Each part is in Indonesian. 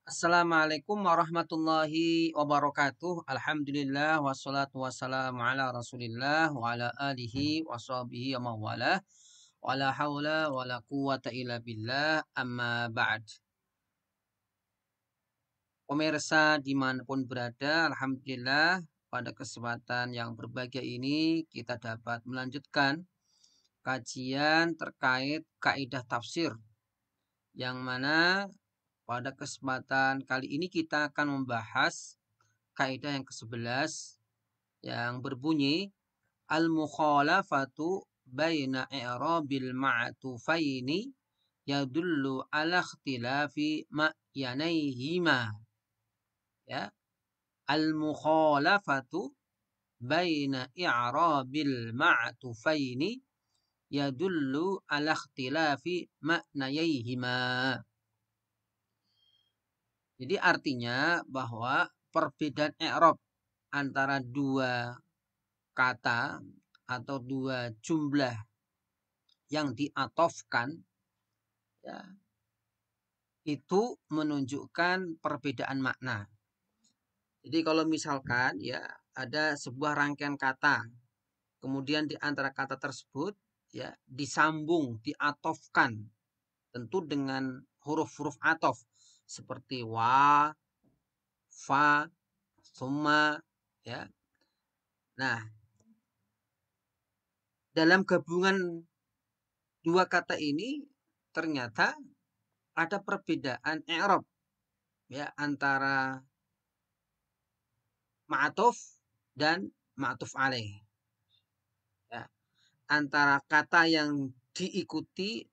Assalamualaikum warahmatullahi wabarakatuh. Alhamdulillah wassalatu wassalamu ala Rasulillah wa ala alihi wa sahbihi wa mawalah. Wa la haula wa la quwata illa billah amma ba'd. Pemirsa dimanapun berada, Alhamdulillah pada kesempatan yang berbahagia ini kita dapat melanjutkan kajian terkait kaidah tafsir yang mana pada kesempatan kali ini kita akan membahas kaidah yang ke-11 yang berbunyi al-mukhalafatu baina i'rabil ma'tufaini yadullu ala ikhtilafi ma'yanaihima. Ya, al-mukhalafatu baina i'rabil ma'tufaini yadullu ala ikhtilafi ma'nayaihima. Jadi artinya bahwa perbedaan i'rab antara dua kata atau dua jumlah yang diatofkan, ya, itu menunjukkan perbedaan makna. Jadi kalau misalkan ya ada sebuah rangkaian kata, kemudian di antara kata tersebut ya disambung, diatofkan, tentu dengan huruf-huruf atof seperti wa, fa, summa, ya. Nah, dalam gabungan dua kata ini ternyata ada perbedaan i'rab ya antara ma'tuf dan ma'tuf alaih. Ya, antara kata yang diikuti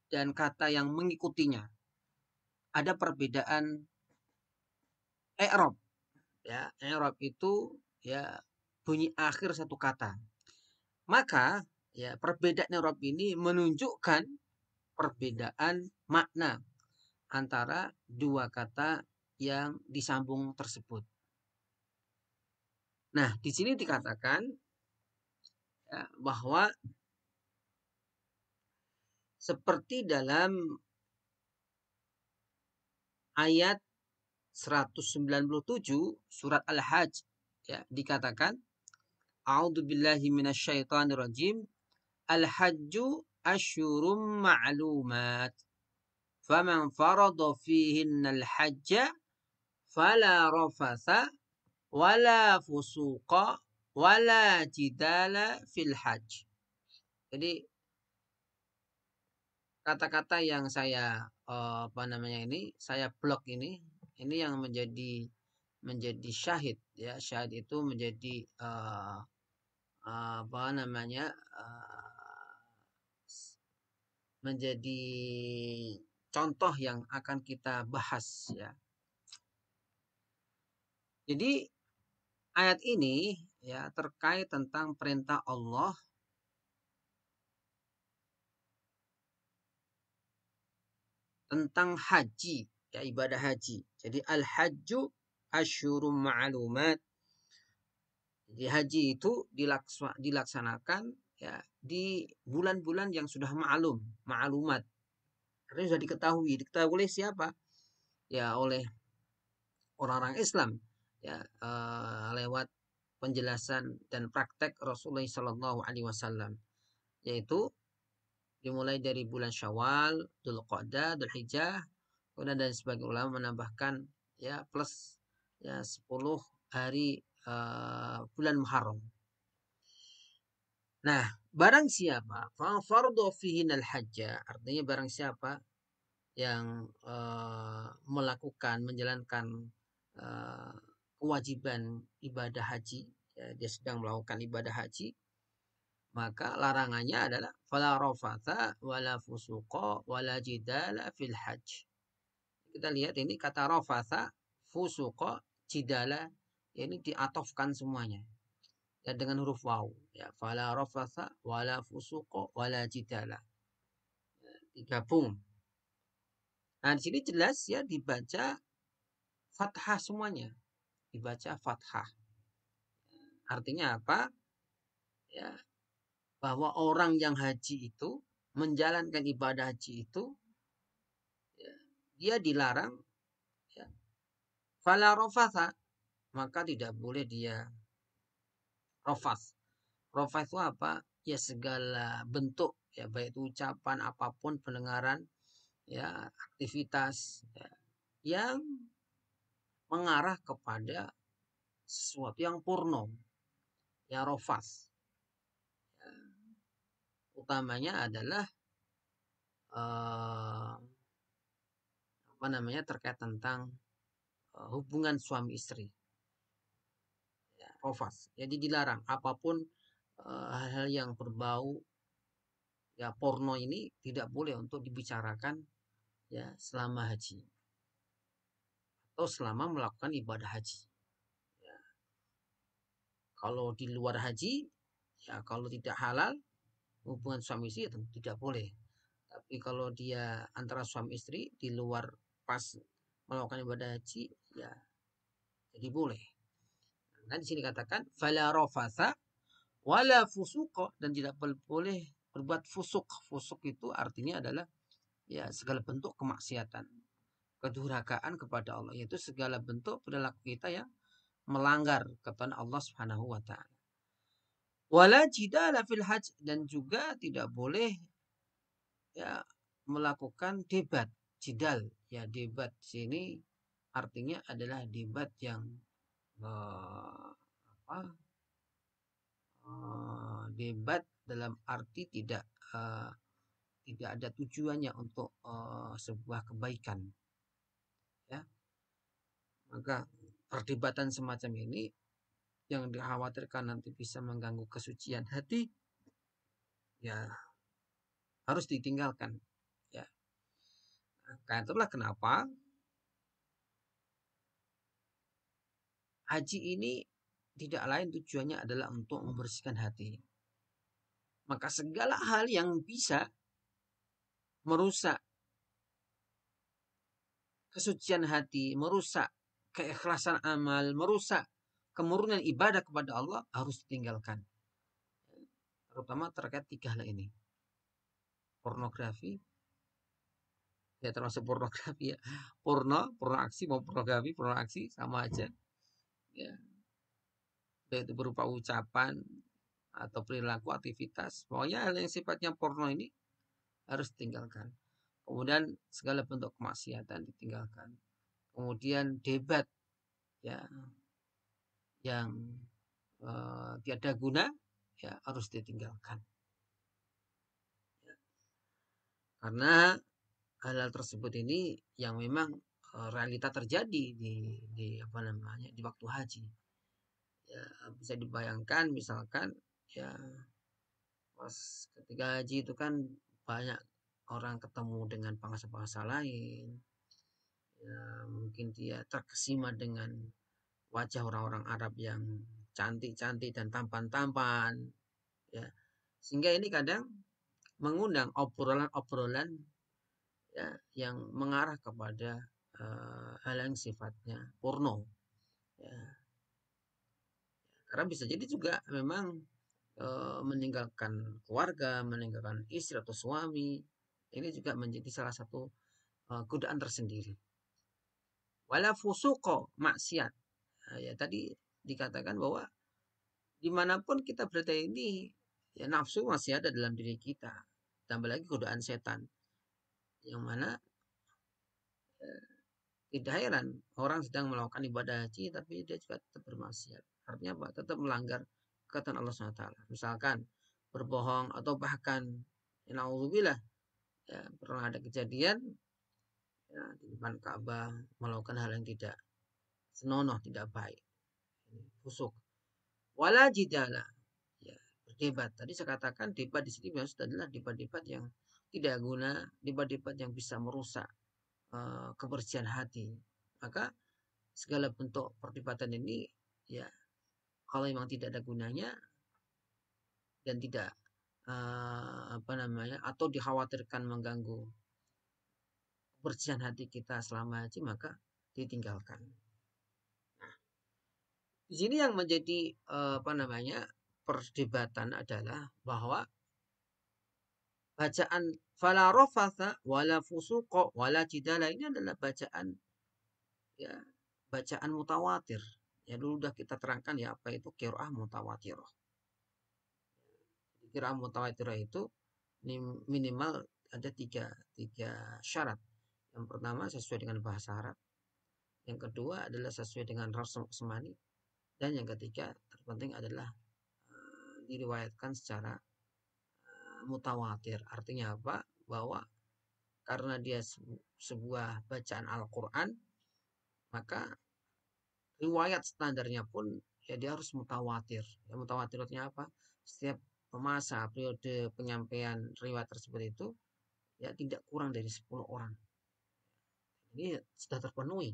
dan kata yang mengikutinya. Ada perbedaan i'rab. Ya, i'rab itu ya bunyi akhir satu kata. Maka ya perbedaan i'rab ini menunjukkan perbedaan makna antara dua kata yang disambung tersebut. Nah, di sini dikatakan ya, bahwa seperti dalam ayat 197 surat Al-Hajj ya dikatakan A'udzubillahi minasyaitonirrajim Al-Hajju asyurum ma'lumat faman farada fihinnal hajja fala rafatha wala fusuqa wala jidala fil hajj. Jadi kata-kata yang saya saya blok ini yang menjadi syahid ya. Syahid itu menjadi menjadi contoh yang akan kita bahas ya. Jadi ayat ini ya terkait tentang perintah Allah tentang haji ya, ibadah haji. Jadi al-hajju asyurum ma'lumat. Jadi haji itu dilaksanakan ya di bulan-bulan yang sudah ma'lumat. Artinya sudah diketahui oleh siapa? Ya oleh orang-orang Islam ya lewat penjelasan dan praktek Rasulullah Shallallahu Alaihi Wasallam, yaitu dimulai dari bulan Syawal, Dzulqa'dah, Dzulhijjah, kemudian dan sebagian ulama menambahkan ya plus ya 10 hari bulan Muharram. Nah, barang siapa fardhu fihinal hajja, artinya barang siapa yang menjalankan kewajiban ibadah haji, ya, dia sedang melakukan ibadah haji, maka larangannya adalah fala rafatha wala fusuqa wala jidala fil hajj. Kita lihat ini kata rafatha, fusuqa, jidala, ini diatofkan semuanya ya dengan huruf waw ya, fala rafatha wala fusuqa wala jidala, ya, digabung. Nah, di sini jelas ya dibaca fathah semuanya, dibaca fathah. Artinya apa? Ya, bahwa orang yang haji itu menjalankan ibadah haji itu ya, dia dilarang Fala rofatha, maka tidak boleh dia rofas. Rofas itu apa? Ya segala bentuk, ya baik itu ucapan apapun, pendengaran, ya aktivitas, ya, yang mengarah kepada sesuatu yang porno, ya rofas. Ya, utamanya adalah apa namanya, terkait tentang hubungan suami istri, ya, rofas. Jadi dilarang apapun hal-hal yang berbau ya porno ini tidak boleh untuk dibicarakan ya selama haji atau selama melakukan ibadah haji. Ya, kalau di luar haji, ya kalau tidak halal hubungan suami istri tentu tidak boleh. Tapi kalau dia antara suami istri di luar pas melakukan ibadah haji, ya jadi boleh. Nah, di sini katakan fala rafatha wala fusuqa, dan tidak boleh berbuat fusuk. Fusuk itu artinya adalah ya segala bentuk kemaksiatan, kedurhakaan kepada Allah, yaitu segala bentuk perilaku kita yang melanggar ketentuan Allah Subhanahu wa taala. Wala jidala fil hajj, dan juga tidak boleh ya melakukan debat, jidal. Ya debat sini artinya adalah debat yang apa? Debat dalam arti tidak ada tujuannya untuk sebuah kebaikan, ya. Maka perdebatan semacam ini yang dikhawatirkan nanti bisa mengganggu kesucian hati, ya harus ditinggalkan, ya. Nah, itulah kenapa haji ini tidak lain tujuannya adalah untuk membersihkan hati. Maka segala hal yang bisa merusak kesucian hati, merusak keikhlasan amal, merusak kemurnian ibadah kepada Allah harus ditinggalkan. Terutama terkait 3 hal ini. Pornografi, ya termasuk pornografi ya. Porno aksi mau pornografi, porno aksi sama aja. Ya, baik itu berupa ucapan atau perilaku aktivitas. Pokoknya hal yang sifatnya porno ini harus ditinggalkan. Kemudian segala bentuk kemaksiatan ditinggalkan. Kemudian debat ya yang tiada guna ya harus ditinggalkan. Ya. Karena hal-hal tersebut ini yang memang realita terjadi di apa namanya di waktu haji. Ya bisa dibayangkan misalkan ya pas ketika haji itu kan banyak orang ketemu dengan bangsa-bangsa lain. Ya, mungkin dia terkesima dengan wajah orang-orang Arab yang cantik-cantik dan tampan-tampan, ya. Sehingga ini kadang mengundang obrolan-obrolan ya yang mengarah kepada hal yang sifatnya porno, ya. Karena bisa jadi juga memang meninggalkan keluarga, meninggalkan istri atau suami, ini juga menjadi salah satu godaan tersendiri. Wala fusuqo, maksiat. Nah, ya tadi dikatakan bahwa dimanapun kita berada ini, ya nafsu masih ada dalam diri kita. Tambah lagi godaan setan, yang mana tidak heran orang sedang melakukan ibadah haji tapi dia juga tetap bermaksiat. Artinya apa? Tetap melanggar ketentuan Allah SWT. Misalkan berbohong atau bahkan naudzubillah ya pernah ada kejadian ya, di depan Ka'bah melakukan hal yang tidak senonoh, tidak baik. Busuk. Wala jidala. Ya, berdebat. Tadi saya katakan debat di sini maksud adalah debat-debat yang tidak guna, debat-debat yang bisa merusak kebersihan hati. Maka segala bentuk perdebatan ini ya kalau memang tidak ada gunanya dan tidak apa namanya atau dikhawatirkan mengganggu kebersihan hati kita selama haji maka ditinggalkan. Nah, di sini yang menjadi apa namanya perdebatan adalah bahwa bacaan fala rafatha wala fusuqa wala jidala ini adalah bacaan ya bacaan mutawatir. Ya dulu udah kita terangkan ya apa itu qiraah mutawatirah. Qiraah mutawatirah itu minimal ada tiga syarat. Yang pertama sesuai dengan bahasa Arab. Yang kedua adalah sesuai dengan Rasul Usmani. Dan yang ketiga terpenting adalah diriwayatkan secara mutawatir. Artinya apa? Bahwa karena dia sebuah bacaan Al-Quran, maka riwayat standarnya pun ya dia harus mutawatir. Ya, mutawatirnya apa? Setiap masa periode penyampaian riwayat tersebut itu ya tidak kurang dari 10 orang. Ini sudah terpenuhi.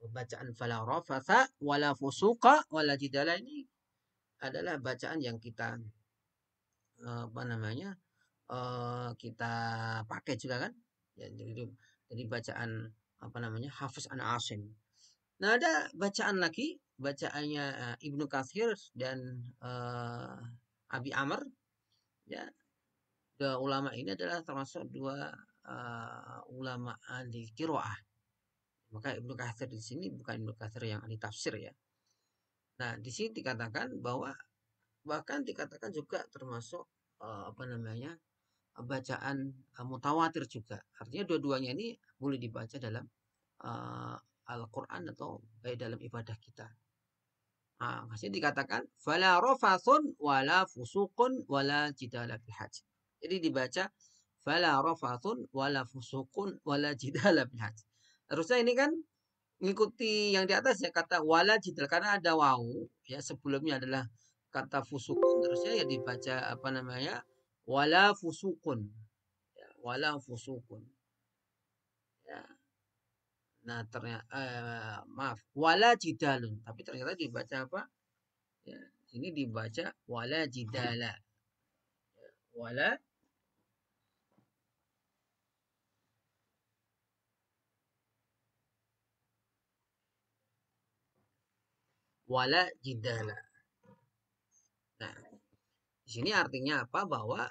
Bacaan fala rafatha wala fusuqa wala jidala ini adalah bacaan yang kita apa namanya kita pakai juga kan ya, jadi bacaan apa namanya Hafiz an Asim. Nah ada bacaan lagi bacaannya Ibnu Katsir dan Abi Amr ya. Dua ulama ini adalah termasuk dua ulama ahli qiraah. Maka Ibnu Katsir di sini bukan Ibnu Katsir yang ahli tafsir ya. Nah di sini dikatakan bahwa bahkan dikatakan juga termasuk apa namanya bacaan mutawatir juga. Artinya dua-duanya ini boleh dibaca dalam Al-Quran atau baik dalam ibadah kita. Nah, masih dikatakan fala rafathun wala fusuqun wala jidala fil hajj. Jadi dibaca fala rafathun wala fusuqun wala jidala fil hajj. Harusnya ini kan mengikuti yang di atas ya kata wala jidal karena ada waw ya sebelumnya adalah kata fusukun harusnya ya dibaca apa namanya wala fusukun ya, wala fusukun ya. Nah ternyata maaf wala jidalun tapi ternyata dibaca apa ya ini dibaca wala jidala ya, wala jidala. Nah di sini artinya apa bahwa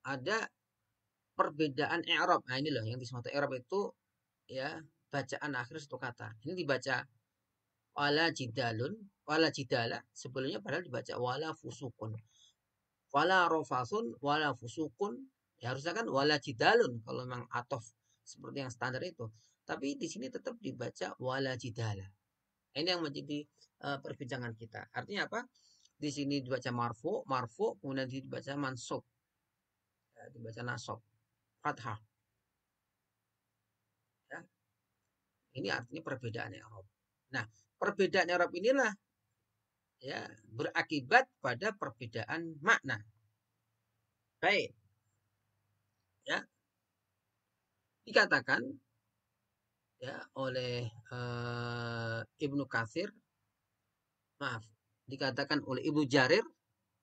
ada perbedaan i'rab. Nah ini loh yang disebut i'rab itu ya bacaan akhir satu kata. Ini dibaca wala jidalun, wala jidala. Sebelumnya padahal dibaca wala fusukun. Wala rofasun, wala fusukun. Ya harusnya kan wala jidalun kalau memang atof seperti yang standar itu. Tapi di sini tetap dibaca wala jidala. Ini yang menjadi perbincangan kita. Artinya apa? Di sini dibaca marfu, marfu, kemudian dibaca mansub, ya, dibaca nasab, fathah. Ya. Ini artinya perbedaan i'rab. Nah, perbedaan i'rab inilah ya berakibat pada perbedaan makna. Baik, ya dikatakan ya oleh Ibnu Katsir, maaf, dikatakan oleh Ibnu Jarir,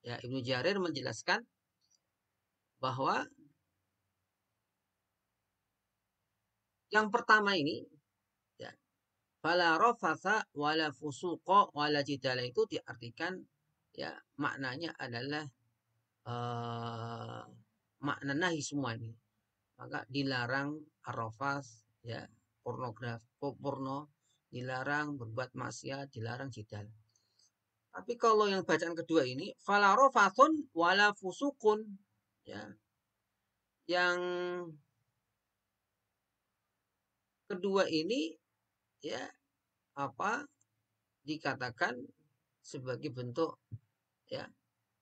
ya Ibnu Jarir menjelaskan bahwa yang pertama ini ya fala rafatha wala fusuqa wala jidala itu diartikan ya maknanya adalah makna nahi semua ini. Maka dilarang arafas ya pornografi porno dilarang berbuat maksiat dilarang jidal. Tapi kalau yang bacaan kedua ini fala rafathun wala fusukun ya yang kedua ini ya apa dikatakan sebagai bentuk ya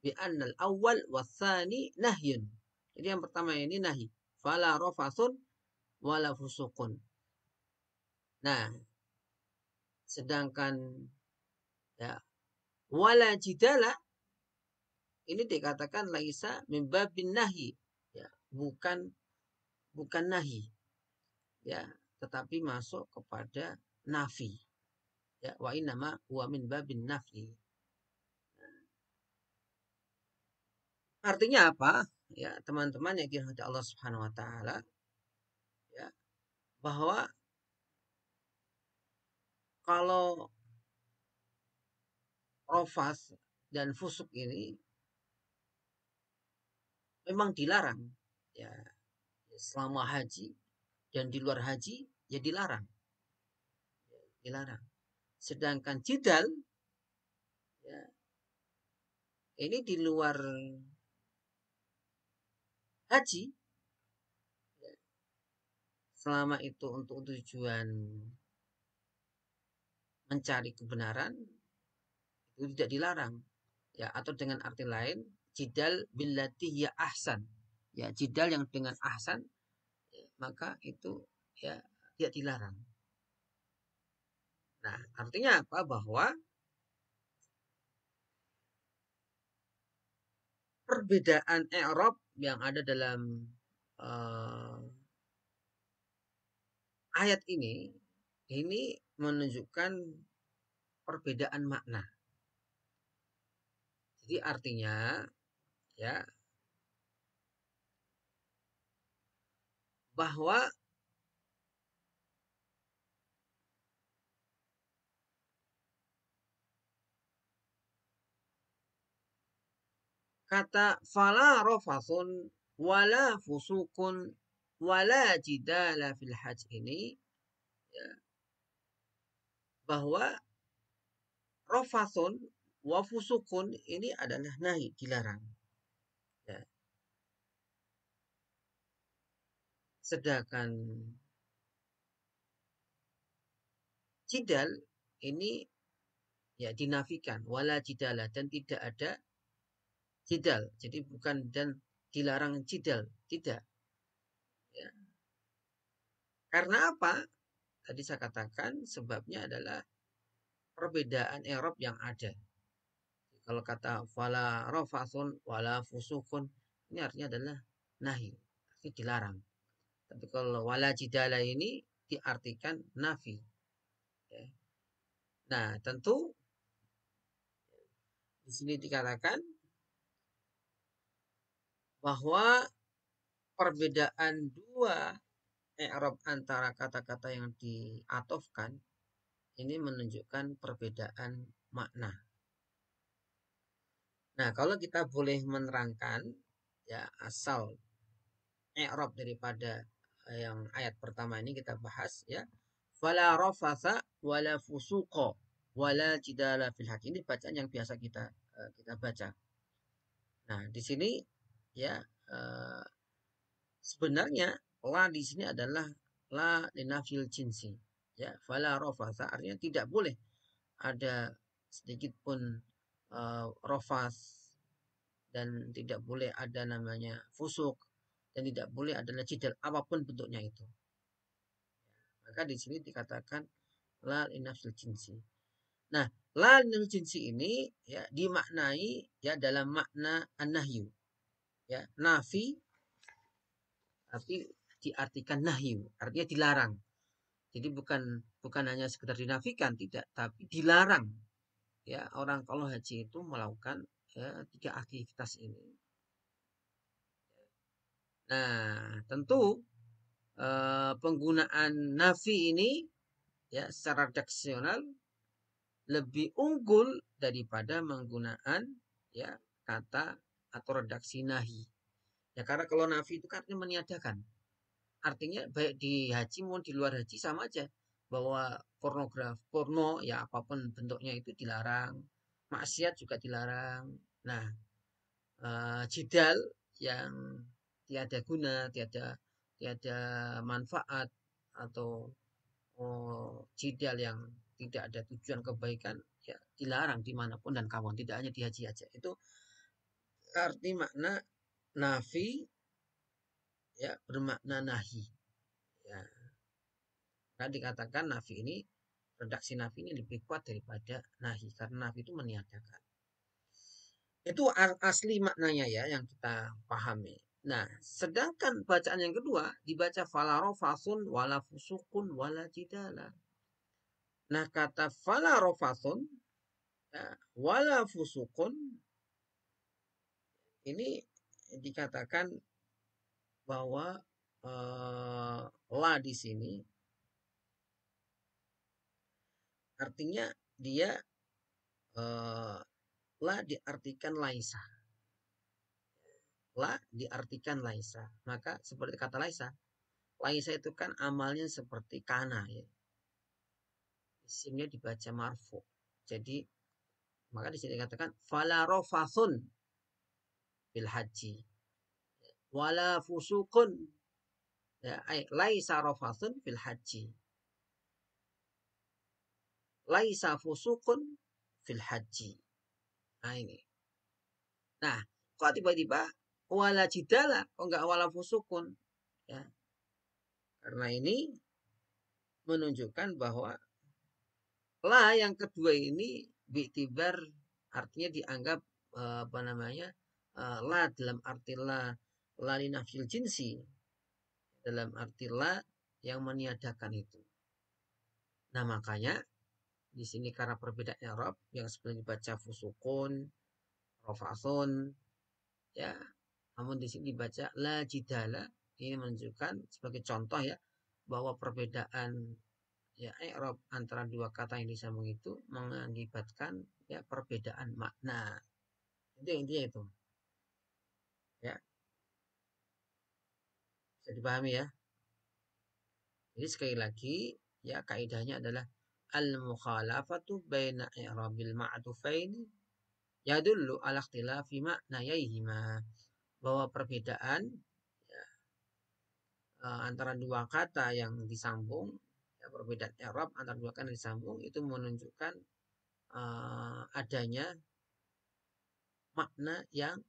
bi annal awal wasani nahyun. Jadi yang pertama ini nahi fala rafathun wala fusukun. Nah, sedangkan ya wala jidala ini dikatakan laisa min babin nahi ya bukan nahi ya tetapi masuk kepada nafi ya wa innama huwa min babin nafi. Artinya apa ya teman-teman yang dirahmati Allah Subhanahu wa taala ya bahwa kalau rofas dan fusuk ini memang dilarang ya selama haji dan di luar haji ya dilarang. Dilarang. Sedangkan jidal ya, ini di luar haji, ya, selama itu untuk tujuan mencari kebenaran, itu tidak dilarang. Ya, atau dengan arti lain, jidal billati ya ahsan. Ya, jidal yang dengan ahsan, ya, maka itu ya tidak dilarang. Nah, artinya apa? Bahwa perbedaan i'rab yang ada dalam uh, ayat ini menunjukkan perbedaan makna. Jadi artinya ya bahwa kata fala rofasun wala fusukun wala jidala fil hajj ini ya, bahwa rofasun wa fusukun ini adalah nahi, dilarang. Ya. Sedangkan jidal ini ya dinafikan wala jidala dan tidak ada jidal. Jadi bukan dan dilarang jidal, tidak. Ya. Karena apa? Tadi saya katakan sebabnya adalah perbedaan i'rab yang ada. Kalau kata fala rafasun wala fusukun ini artinya adalah nahi, artinya dilarang. Tapi kalau wala jidala ini diartikan nafi. Ya. Nah, tentu di sini dikatakan bahwa perbedaan dua i'rab antara kata-kata yang diatofkan ini menunjukkan perbedaan makna. Nah, kalau kita boleh menerangkan ya asal i'rab daripada yang ayat pertama ini kita bahas ya. Fala rafatha wala fusuqa wala jidala fil haq. Ini bacaan yang biasa kita baca. Nah, di sini ya sebenarnya la di sini adalah la linafil jinsi. Ya, fala rafatha artinya tidak boleh ada sedikit pun rofas dan tidak boleh ada namanya fusuk dan tidak boleh ada jidal apapun bentuknya itu. Maka di sini dikatakan la linafsil jinsi. Nah, la linafsil jinsi ini ya dimaknai ya dalam makna an-nahyu. Ya, nafi tapi diartikan nahyu, artinya dilarang. Jadi bukan hanya sekedar dinafikan, tidak, tapi dilarang. Ya, orang kalau haji itu melakukan ya, 3 aktivitas ini. Nah, tentu penggunaan nafi ini ya secara redaksional lebih unggul daripada menggunakan ya kata atau redaksi nahi. Ya karena kalau nafi itu kan artinya meniadakan. Artinya baik di haji maupun di luar haji sama aja. Bahwa porno ya apapun bentuknya itu dilarang. Maksiat juga dilarang. Nah, jidal yang tiada guna, tiada manfaat atau jidal yang tidak ada tujuan kebaikan ya dilarang dimanapun dan kawan, tidak hanya di haji aja. Itu arti makna nafi ya bermakna nahi ya. Kan dikatakan nafi ini redaksi nafi ini lebih kuat daripada nahi karena nafi itu meniadakan. Itu asli maknanya ya yang kita pahami. Nah, sedangkan bacaan yang kedua dibaca fala rofasun wala fusukun wala jidala. Nah, kata fala rofasun ya, wala fusukun ini dikatakan bahwa la di sini artinya dia la diartikan laisa. La diartikan laisa. Maka seperti kata laisa, laisa itu kan amalnya seperti kana ya. isimnya dibaca marfu. Jadi maka di sini dikatakan fala rafathun fil haji wala fusukun, ya, laisa rafathun fil haji, laisa fusukun fil haji. Nah ini. Nah, kok tiba-tiba wala jidala, kok enggak wala fusukun? Ya. Karena ini menunjukkan bahwa la yang kedua ini bi'tibar artinya dianggap apa namanya? La dalam arti la linafsil jinsi. Dalam arti la yang meniadakan itu. Nah, makanya di sini karena perbedaan i'rab yang sebenarnya dibaca fusukun, rafathun, ya. Namun di sini dibaca la jidala. Ini menunjukkan sebagai contoh ya bahwa perbedaan ya i'rab antara dua kata yang disambung itu mengakibatkan ya perbedaan makna. Itu intinya itu. Ya. Bisa dipahami ya. Jadi sekali lagi ya kaidahnya adalah al-mukhalafatu baina i'rabil ma'tufaini yadullu ala ikhtilafi ma'nayaihima, bahwa perbedaan ya, antara dua kata yang disambung, ya, perbedaan i'rab antara dua kata yang disambung itu menunjukkan adanya makna yang